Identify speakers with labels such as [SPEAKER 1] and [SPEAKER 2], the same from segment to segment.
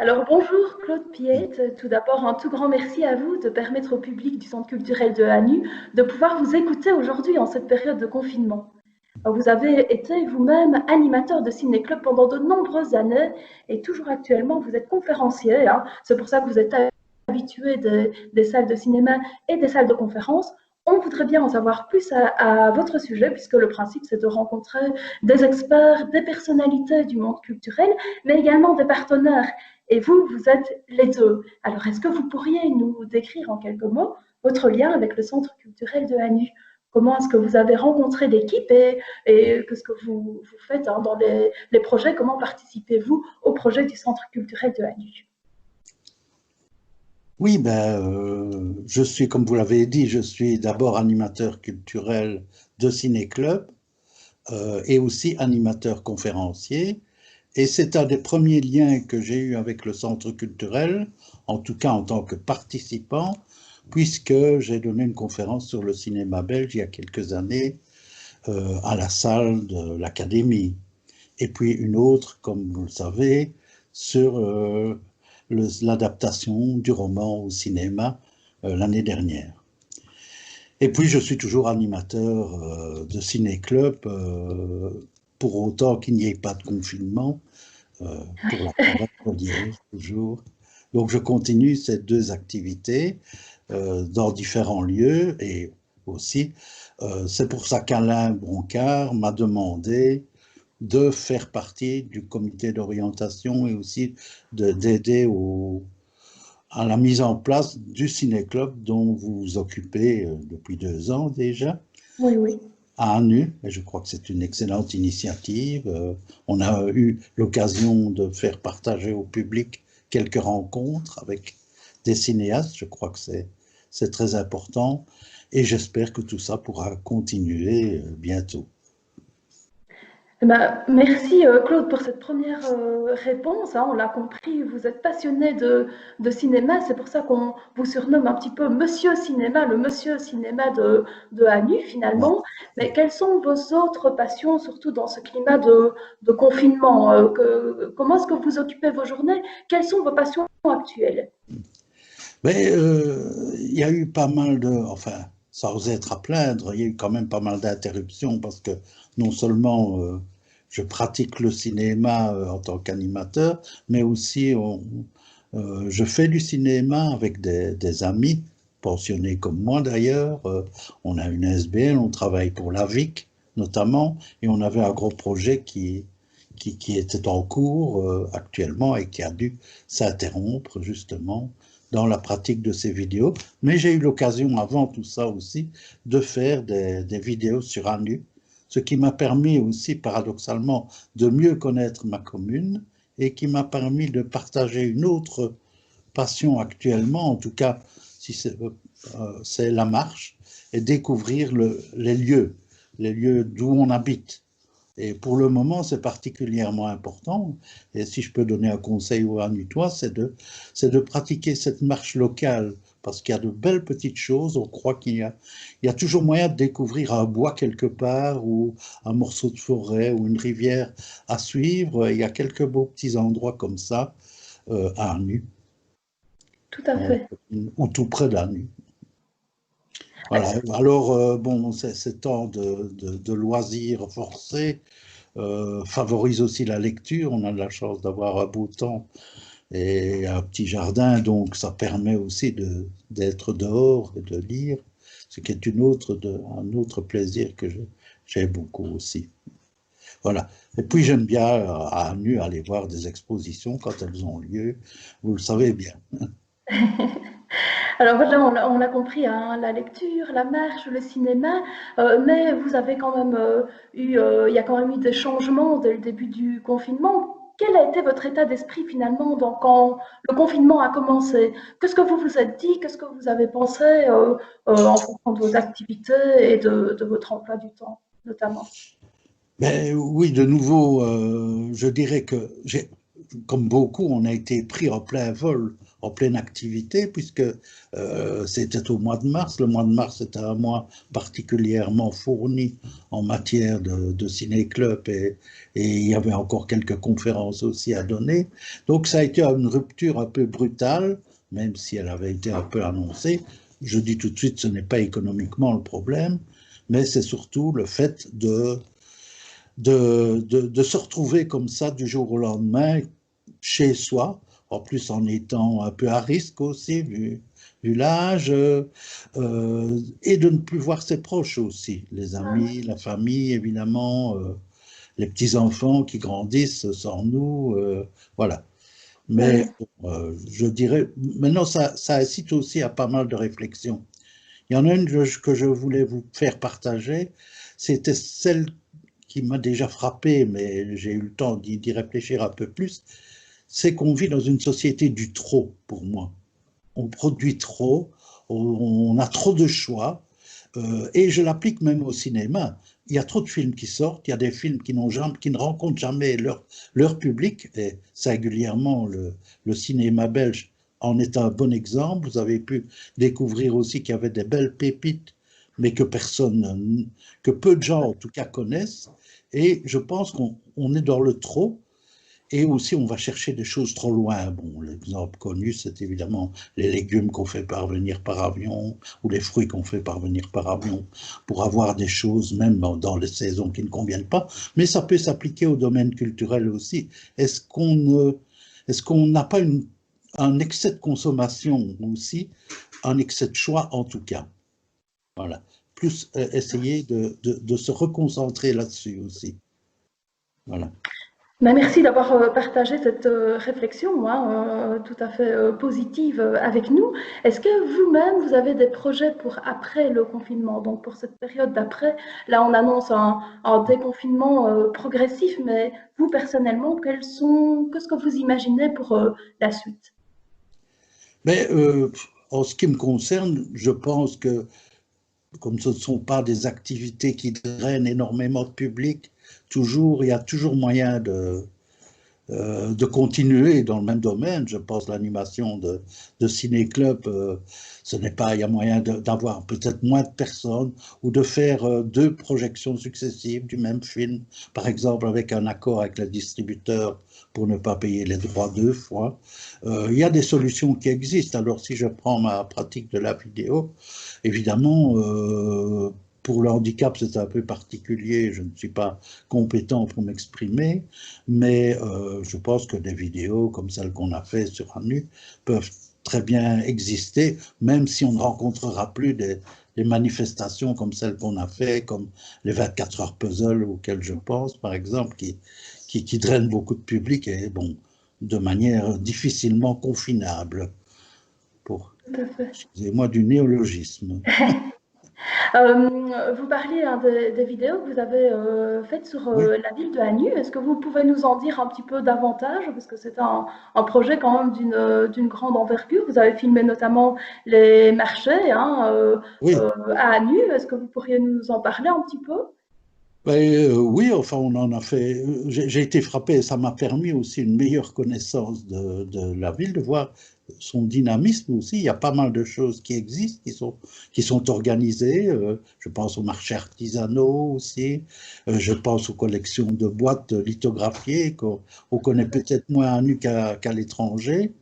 [SPEAKER 1] Alors bonjour Claude Piette, tout d'abord un tout grand merci à vous de permettre au public du Centre culturel de Hanu de pouvoir vous écouter aujourd'hui en cette période de confinement. Vous avez été vous-même animateur de ciné-club pendant de nombreuses années et toujours actuellement vous êtes conférencier, hein. C'est pour ça que vous êtes habitué des salles de cinéma et des salles de conférence. On voudrait bien en savoir plus à votre sujet puisque le principe c'est de rencontrer des experts, des personnalités du monde culturel, mais également des partenaires. Et vous, vous êtes les deux. Alors, est-ce que vous pourriez nous décrire en quelques mots votre lien avec le Centre culturel de Hanu? Comment est-ce que vous avez rencontré l'équipe et qu'est-ce que vous faites hein, dans les projets? Comment participez-vous au projet du Centre culturel de Hanu?
[SPEAKER 2] Oui, je suis, comme vous l'avez dit, je suis d'abord animateur culturel de ciné-club et aussi animateur conférencier. Et c'est un des premiers liens que j'ai eu avec le centre culturel, en tout cas en tant que participant, puisque j'ai donné une conférence sur le cinéma belge il y a quelques années à la salle de l'Académie. Et puis une autre, comme vous le savez, sur l'adaptation du roman au cinéma l'année dernière. Et puis je suis toujours animateur de ciné-club, pour autant qu'il n'y ait pas de confinement, pour la preuve, dirais toujours. Donc je continue ces deux activités dans différents lieux et aussi, c'est pour ça qu'Alain Broncard m'a demandé de faire partie du comité d'orientation et aussi d'aider à la mise en place du ciné-club dont vous vous occupez depuis 2 ans déjà
[SPEAKER 1] Oui, oui.
[SPEAKER 2] à Anu. Et je crois que c'est une excellente initiative. On a eu l'occasion de faire partager au public quelques rencontres avec des cinéastes. Je crois que c'est très important et j'espère que tout ça pourra continuer bientôt.
[SPEAKER 1] Eh ben, merci Claude pour cette première réponse, hein. On l'a compris, vous êtes passionné de cinéma, c'est pour ça qu'on vous surnomme un petit peu Monsieur Cinéma, le Monsieur Cinéma de Hanu
[SPEAKER 2] Ouais.
[SPEAKER 1] finalement. Mais quelles sont vos autres passions, surtout dans ce climat de confinement? Comment est-ce que vous occupez vos journées? Quelles sont vos passions actuelles?
[SPEAKER 2] Mais il y a eu pas mal de, enfin, sans être à plaindre, il y a eu quand même pas mal d'interruptions parce que non seulement je pratique le cinéma en tant qu'animateur, mais aussi je fais du cinéma avec des amis, pensionnés comme moi d'ailleurs. On a une SBL, on travaille pour la VIC notamment, et on avait un gros projet qui était en cours actuellement et qui a dû s'interrompre justement dans la pratique de ces vidéos. Mais j'ai eu l'occasion avant tout ça aussi de faire des vidéos sur Anu, ce qui m'a permis aussi paradoxalement de mieux connaître ma commune et qui m'a permis de partager une autre passion actuellement, en tout cas si c'est la marche, et découvrir les lieux d'où on habite. Et pour le moment, c'est particulièrement important. Et si je peux donner un conseil aux Hanutois, c'est de pratiquer cette marche locale. Parce qu'il y a de belles petites choses. On croit qu'il y a toujours moyen de découvrir un bois quelque part, ou un morceau de forêt, ou une rivière à suivre. Il y a quelques beaux petits endroits comme ça à Anu,
[SPEAKER 1] Tout à
[SPEAKER 2] euh,
[SPEAKER 1] fait.
[SPEAKER 2] ou tout près d'Anu. Voilà.
[SPEAKER 1] Euh,
[SPEAKER 2] Alors, bon, ces temps de loisirs forcés favorise aussi la lecture. On a de la chance d'avoir un beau temps et un petit jardin, donc ça permet aussi d'être dehors et de lire, ce qui est un autre plaisir que j'ai beaucoup aussi. Voilà. Et puis j'aime bien à Nu aller voir des expositions quand elles ont lieu. Vous le savez bien.
[SPEAKER 1] Alors là, on l'a compris, hein, la lecture, la marche, le cinéma, mais vous avez quand même il y a quand même eu des changements dès le début du confinement. Quel a été votre état d'esprit finalement quand le confinement a commencé? Qu'est-ce que vous vous êtes dit? Qu'est-ce que vous avez pensé en fonction de vos activités et de votre emploi du temps, notamment?
[SPEAKER 2] Mais oui, de nouveau, je dirais que comme beaucoup, on a été pris en plein vol, en pleine activité, puisque c'était au mois de mars. Le mois de mars était un mois particulièrement fourni en matière de ciné-club et il y avait encore quelques conférences aussi à donner. Donc ça a été une rupture un peu brutale, même si elle avait été un peu annoncée. Je dis tout de suite, ce n'est pas économiquement le problème, mais c'est surtout le fait de se retrouver comme ça du jour au lendemain chez soi, en plus en étant un peu à risque aussi, vu l'âge, et de ne plus voir ses proches aussi, les amis, la famille, évidemment, les petits-enfants qui grandissent sans nous, voilà. Mais
[SPEAKER 1] Ouais.
[SPEAKER 2] je dirais, maintenant, ça incite aussi à pas mal de réflexions. Il y en a une que je voulais vous faire partager, c'était celle qui m'a déjà frappé, mais j'ai eu le temps d'y réfléchir un peu plus, c'est qu'on vit dans une société du trop, pour moi. On produit trop, on a trop de choix, et je l'applique même au cinéma. Il y a trop de films qui sortent, il y a des films qui ne rencontrent jamais leur public, et singulièrement le cinéma belge en est un bon exemple. Vous avez pu découvrir aussi qu'il y avait des belles pépites, mais que peu de gens en tout cas connaissent. Et je pense qu'on est dans le trop. Et aussi, on va chercher des choses trop loin. Bon, l'exemple connu, c'est évidemment les légumes qu'on fait parvenir par avion ou les fruits qu'on fait parvenir par avion pour avoir des choses, même dans les saisons qui ne conviennent pas. Mais ça peut s'appliquer au domaine culturel aussi. Est-ce qu'on n'a pas un excès de consommation aussi, un excès de choix en tout cas? Voilà. Plus essayer de se reconcentrer là-dessus aussi. Voilà.
[SPEAKER 1] Ben, merci d'avoir partagé cette réflexion hein, tout à fait positive avec nous. Est-ce que vous-même, vous avez des projets pour après le confinement, donc pour cette période d'après? Là, on annonce un déconfinement progressif, mais vous, personnellement, qu'est-ce que vous imaginez pour la suite?
[SPEAKER 2] Mais en ce qui me concerne, je pense que comme ce ne sont pas des activités qui drainent énormément de public, il y a toujours moyen de continuer dans le même domaine. Je pense l'animation de ciné-club, ce n'est pas, il y a moyen d'avoir peut-être moins de personnes ou de faire deux projections successives du même film, par exemple avec un accord avec le distributeur pour ne pas payer les droits deux fois. Il y a des solutions qui existent. Alors si je prends ma pratique de la vidéo, évidemment, pour le handicap, c'est un peu particulier, je ne suis pas compétent pour m'exprimer, mais je pense que des vidéos comme celles qu'on a fait sur Anu peuvent très bien exister, même si on ne rencontrera plus des manifestations comme celles qu'on a fait, comme les 24 heures puzzle auxquelles je pense, par exemple, qui drainent beaucoup de public et bon, de manière difficilement confinable, pour,
[SPEAKER 1] Tout à fait.
[SPEAKER 2] excusez-moi du néologisme.
[SPEAKER 1] Vous parliez hein, des vidéos que vous avez faites sur
[SPEAKER 2] Oui,
[SPEAKER 1] la ville de Hanu. Est-ce que vous pouvez nous en dire un petit peu davantage? Parce que c'est un projet quand même d'une grande envergure. Vous avez filmé notamment les marchés hein,
[SPEAKER 2] oui.
[SPEAKER 1] à Hanu. Est-ce que vous pourriez nous en parler un petit peu?
[SPEAKER 2] Ben, oui, enfin, on en a fait. J'ai été frappé, ça m'a permis aussi une meilleure connaissance de la ville, de voir son dynamisme aussi. Il y a pas mal de choses qui existent, qui sont organisées. Je pense aux marchés artisanaux aussi. Je pense aux collections de boîtes lithographiées qu'on connaît peut-être moins à nu qu'à l'étranger.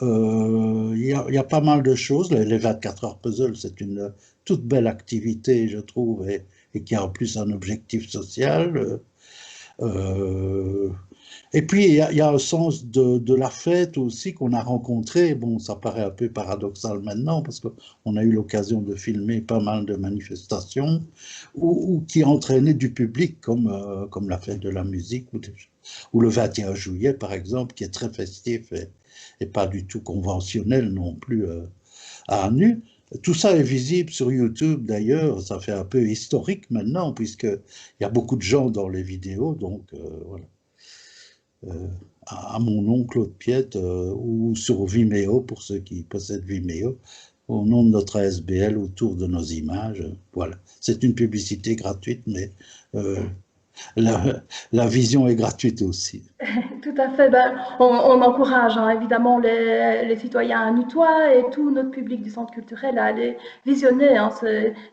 [SPEAKER 2] Il y a pas mal de choses. Les 24 heures puzzle, c'est une toute belle activité, je trouve, et qui a en plus un objectif social. Euh, et puis, il y a un sens de la fête aussi qu'on a rencontré. Bon, ça paraît un peu paradoxal maintenant parce qu'on a eu l'occasion de filmer pas mal de manifestations ou qui entraînaient du public, comme la fête de la musique ou le 21 juillet, par exemple, qui est très festif et pas du tout conventionnel non plus à nu. Tout ça est visible sur YouTube d'ailleurs, ça fait un peu historique maintenant, puisqu'il y a beaucoup de gens dans les vidéos, donc voilà. À mon nom, Claude Piette, ou sur Vimeo, pour ceux qui possèdent Vimeo, au nom de notre ASBL autour de nos images. Voilà. C'est une publicité gratuite, mais euh, la vision est gratuite aussi.
[SPEAKER 1] Tout à fait. Ben, on encourage évidemment les citoyens anutois et tout notre public du centre culturel à aller visionner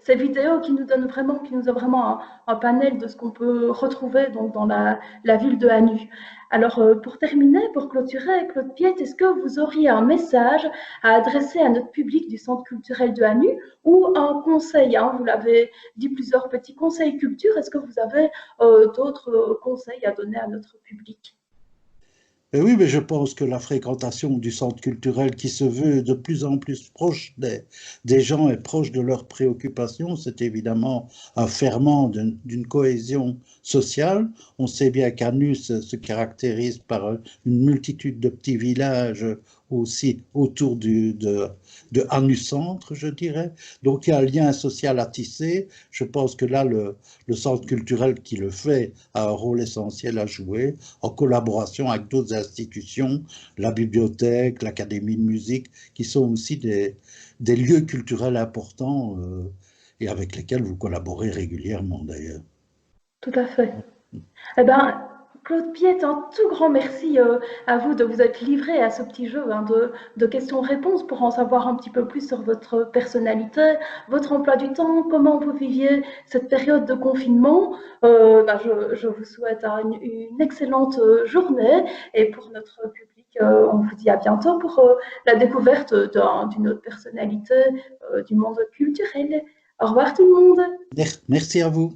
[SPEAKER 1] ces vidéos qui nous donnent vraiment un panel de ce qu'on peut retrouver donc, dans la ville de Hanu. Alors, pour terminer, pour clôturer, Claude Piette, est-ce que vous auriez un message à adresser à notre public du centre culturel de Hanu ou un conseil, vous l'avez dit, plusieurs petits conseils culture. Est-ce que vous avez d'autres conseils à donner à notre public?
[SPEAKER 2] Oui, mais je pense que la fréquentation du centre culturel qui se veut de plus en plus proche des gens et proche de leurs préoccupations, c'est évidemment un ferment d'une cohésion sociale. On sait bien qu'Anus se caractérise par une multitude de petits villages aussi autour de Anus Centre, je dirais. Donc il y a un lien social à tisser. Je pense que là, le centre culturel qui le fait a un rôle essentiel à jouer en collaboration avec d'autres institutions, la bibliothèque, l'académie de musique, qui sont aussi des lieux culturels importants et avec lesquels vous collaborez régulièrement d'ailleurs.
[SPEAKER 1] Tout à fait. Eh ben, Claude Piette, un tout grand merci à vous de vous être livré à ce petit jeu de questions-réponses pour en savoir un petit peu plus sur votre personnalité, votre emploi du temps, comment vous viviez cette période de confinement. Je vous souhaite une excellente journée et pour notre public, on vous dit à bientôt pour la découverte d'une autre personnalité du monde culturel. Au revoir tout le monde.
[SPEAKER 2] Merci à vous.